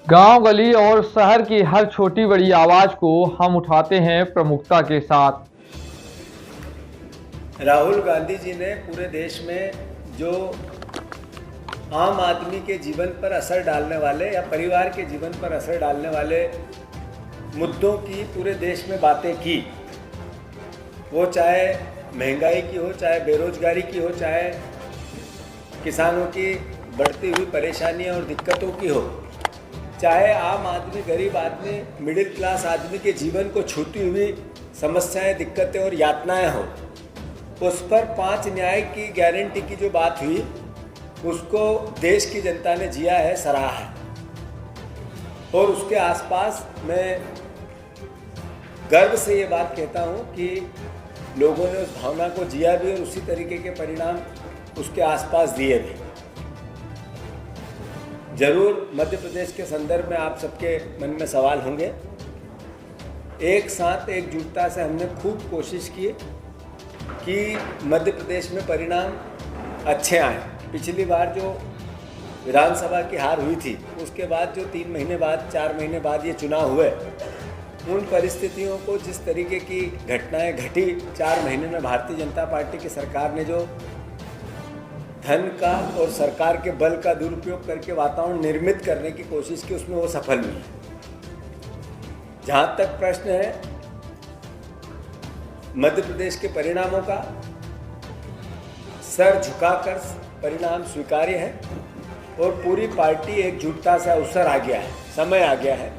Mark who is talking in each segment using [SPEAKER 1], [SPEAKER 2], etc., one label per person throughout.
[SPEAKER 1] गांव, गली और शहर की हर छोटी बड़ी आवाज को हम उठाते हैं प्रमुखता के साथ।
[SPEAKER 2] राहुल गांधी जी ने पूरे देश में जो आम आदमी के जीवन पर असर डालने वाले या परिवार के जीवन पर असर डालने वाले मुद्दों की पूरे देश में बातें की। वो चाहे महंगाई की हो, चाहे बेरोजगारी की हो, चाहे किसानों की बढ़ती हुई परेशानियां और दिक्कतों की हो, चाहे आम आदमी, गरीब आदमी, मिडिल क्लास आदमी के जीवन को छूती हुई समस्याएं, दिक्कतें और यातनाएं हो, उस पर 5 न्याय की गारंटी की जो बात हुई उसको देश की जनता ने जिया है, सराहा है। और उसके आसपास मैं गर्व से ये बात कहता हूँ कि लोगों ने उस भावना को जिया भी और उसी तरीके के परिणाम उसके आसपास दिए भी। जरूर मध्य प्रदेश के संदर्भ में आप सबके मन में सवाल होंगे। एक साथ एकजुटता से हमने खूब कोशिश की कि मध्य प्रदेश में परिणाम अच्छे आए। पिछली बार जो विधानसभा की हार हुई थी उसके बाद जो 3 महीने बाद, 4 महीने बाद ये चुनाव हुए, उन परिस्थितियों को, जिस तरीके की घटनाएं घटी 4 महीने में, भारतीय जनता पार्टी की सरकार ने जो धन का और सरकार के बल का दुरुपयोग करके वातावरण निर्मित करने की कोशिश की, उसमें वो सफल हुई। जहाँ तक प्रश्न है मध्य प्रदेश के परिणामों का, सर झुकाकर परिणाम स्वीकार्य है और पूरी पार्टी एकजुटता से अवसर आ गया है, समय आ गया है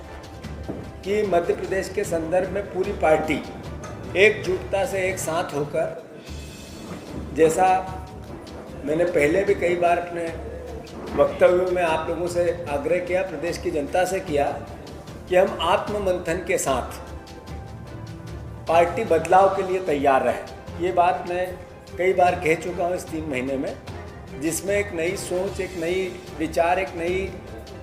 [SPEAKER 2] कि मध्य प्रदेश के संदर्भ में पूरी पार्टी एकजुटता से एक साथ होकर, जैसा मैंने पहले भी कई बार अपने वक्तव्यों में आप लोगों से आग्रह किया, प्रदेश की जनता से किया, कि हम आत्ममंथन के साथ पार्टी बदलाव के लिए तैयार रहे। ये बात मैं कई बार कह चुका हूँ इस 3 महीने में, जिसमें एक नई सोच, एक नई विचार, एक नई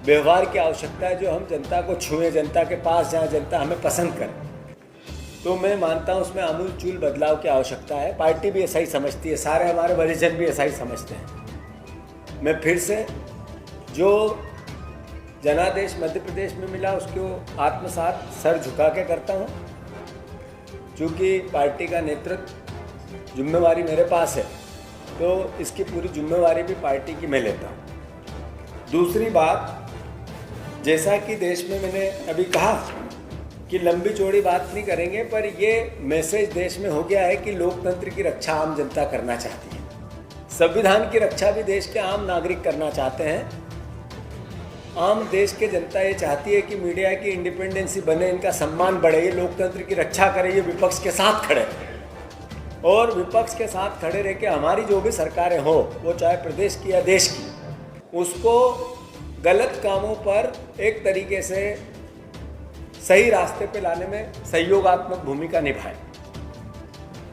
[SPEAKER 2] व्यवहार की आवश्यकता है, जो हम जनता को छुएं, जनता के पास जाएं, जनता हमें पसंद करे। तो मैं मानता हूँ उसमें आमूलचूल बदलाव की आवश्यकता है। पार्टी भी ऐसा ही समझती है, सारे हमारे वरिजन भी ऐसा ही समझते हैं। मैं फिर से जो जनादेश मध्य प्रदेश में मिला उसको आत्मसात सर झुका के करता हूँ। चूँकि पार्टी का नेतृत्व जिम्मेवारी मेरे पास है, तो इसकी पूरी जिम्मेवारी भी पार्टी की मैं लेता हूँ। दूसरी बात, जैसा कि देश में मैंने अभी कहा कि लंबी चौड़ी बात नहीं करेंगे, पर ये मैसेज देश में हो गया है कि लोकतंत्र की रक्षा आम जनता करना चाहती है, संविधान की रक्षा भी देश के आम नागरिक करना चाहते हैं। आम देश के जनता ये चाहती है कि मीडिया की इंडिपेंडेंसी बने, इनका सम्मान बढ़े, ये लोकतंत्र की रक्षा करे, ये विपक्ष के साथ खड़े, और विपक्ष के साथ खड़े रह के हमारी जो भी सरकारें हो, वो चाहे प्रदेश की या देश की, उसको गलत कामों पर एक तरीके से सही रास्ते पे लाने में सहयोगात्मक भूमिका निभाएं।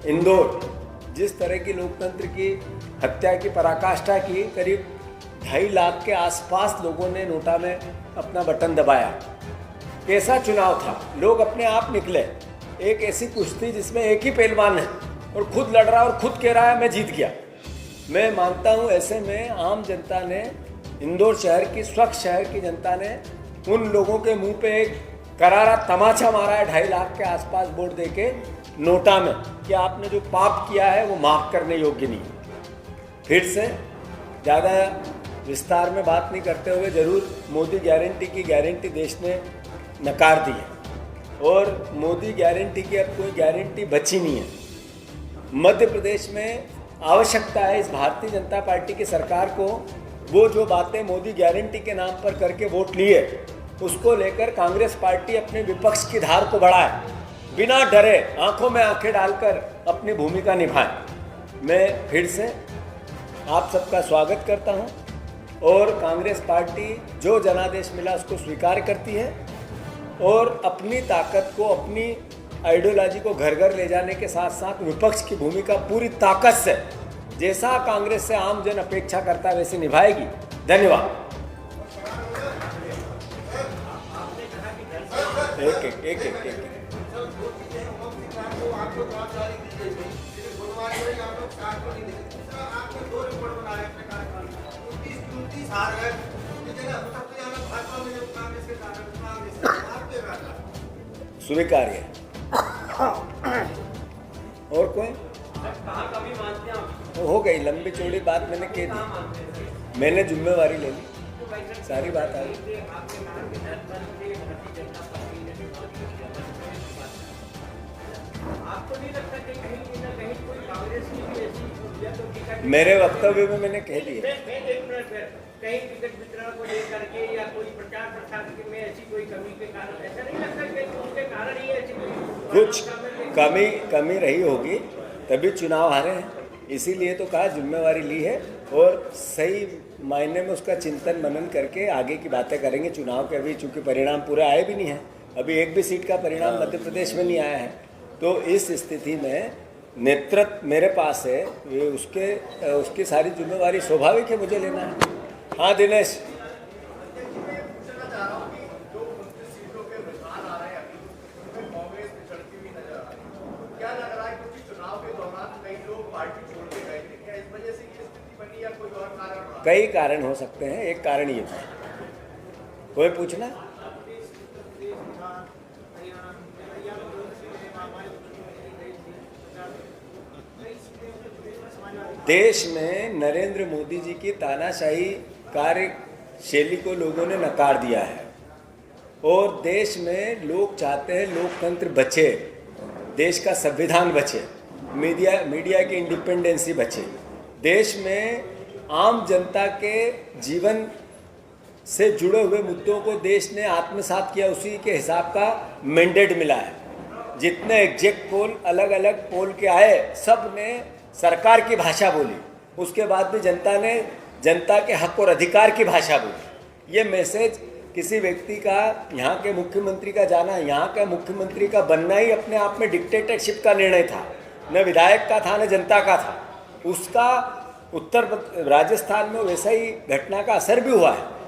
[SPEAKER 2] इंदौर जिस तरह की लोकतंत्र की हत्या की पराकाष्ठा की, करीब 2.5 लाख के आसपास लोगों ने नोटा में अपना बटन दबाया। कैसा चुनाव था, लोग अपने आप निकले। एक ऐसी कुश्ती जिसमें एक ही पहलवान है और खुद लड़ रहा है और खुद कह रहा है मैं जीत गया। मैं मानता हूँ ऐसे में आम जनता ने, इंदौर शहर की, स्वच्छ शहर की जनता ने उन लोगों के मुंह पे एक करारा तमाचा मारा है 2.5 लाख के आसपास वोट देके नोटा में, कि आपने जो पाप किया है वो माफ़ करने योग्य नहीं। फिर से ज़्यादा विस्तार में बात नहीं करते हुए, ज़रूर मोदी गारंटी की गारंटी देश ने नकार दी है और मोदी गारंटी की अब कोई गारंटी बची नहीं है। मध्य प्रदेश में आवश्यकता है इस भारतीय जनता पार्टी की सरकार को, वो जो बातें मोदी गारंटी के नाम पर करके वोट लिए, उसको लेकर कांग्रेस पार्टी अपने विपक्ष की धार को बढ़ाए, बिना डरे, आंखों में आंखें डालकर अपनी भूमिका निभाए। मैं फिर से आप सबका स्वागत करता हूं और कांग्रेस पार्टी जो जनादेश मिला उसको स्वीकार करती है और अपनी ताकत को, अपनी आइडियोलॉजी को घर घर ले जाने के साथ साथ विपक्ष की भूमिका पूरी ताकत से, जैसा कांग्रेस से आम जन अपेक्षा करता है, वैसे निभाएगी। धन्यवाद। एक
[SPEAKER 3] हार है, भाजपा में कांग्रेस के
[SPEAKER 2] स्वीकार्य है। और कोई हो गई लंबी चौड़ी बात मैंने कह दी, मैंने जिम्मेवारी ले ली, सारी बात आ गई। मेरे वक्तव्य में मैंने कह दिया
[SPEAKER 3] कहीं टिकट वितरण को लेकर के या कोई प्रचार प्रसार में ऐसी कोई कमी के कारण ऐसा नहीं लगता कि उसके कारण ही ऐसी
[SPEAKER 2] कुछ कमी रही होगी तभी चुनाव हारे हैं, इसीलिए तो कहा जिम्मेवारी ली है और सही मायने में उसका चिंतन मनन करके आगे की बातें करेंगे। चुनाव के अभी चूंकि परिणाम पूरे आए भी नहीं है, अभी एक भी सीट का परिणाम मध्य प्रदेश में नहीं आया है, तो इस स्थिति में नेतृत्व मेरे पास है, ये उसकी सारी जिम्मेवारी स्वाभाविक है मुझे लेना है। हाँ दिनेश, कई कारण हो सकते हैं, एक कारण ये है। कोई पूछना? देश में नरेंद्र मोदी जी की तानाशाही कार्यशैली को लोगों ने नकार दिया है और देश में लोग चाहते हैं लोकतंत्र बचे, देश का संविधान बचे, मीडिया की इंडिपेंडेंसी बचे, देश में आम जनता के जीवन से जुड़े हुए मुद्दों को देश ने आत्मसात किया, उसी के हिसाब का मैंडेट मिला है। जितने एग्जैक्ट पोल अलग अलग पोल के आए, सब ने सरकार की भाषा बोली, उसके बाद भी जनता ने जनता के हक और अधिकार की भाषा बोली। ये मैसेज किसी व्यक्ति का, यहाँ के मुख्यमंत्री का जाना, यहाँ का मुख्यमंत्री का बनना ही अपने आप में डिक्टेटरशिप का निर्णय था, न विधायक का था न जनता का था। उसका राजस्थान में वैसा ही घटना का असर भी हुआ है।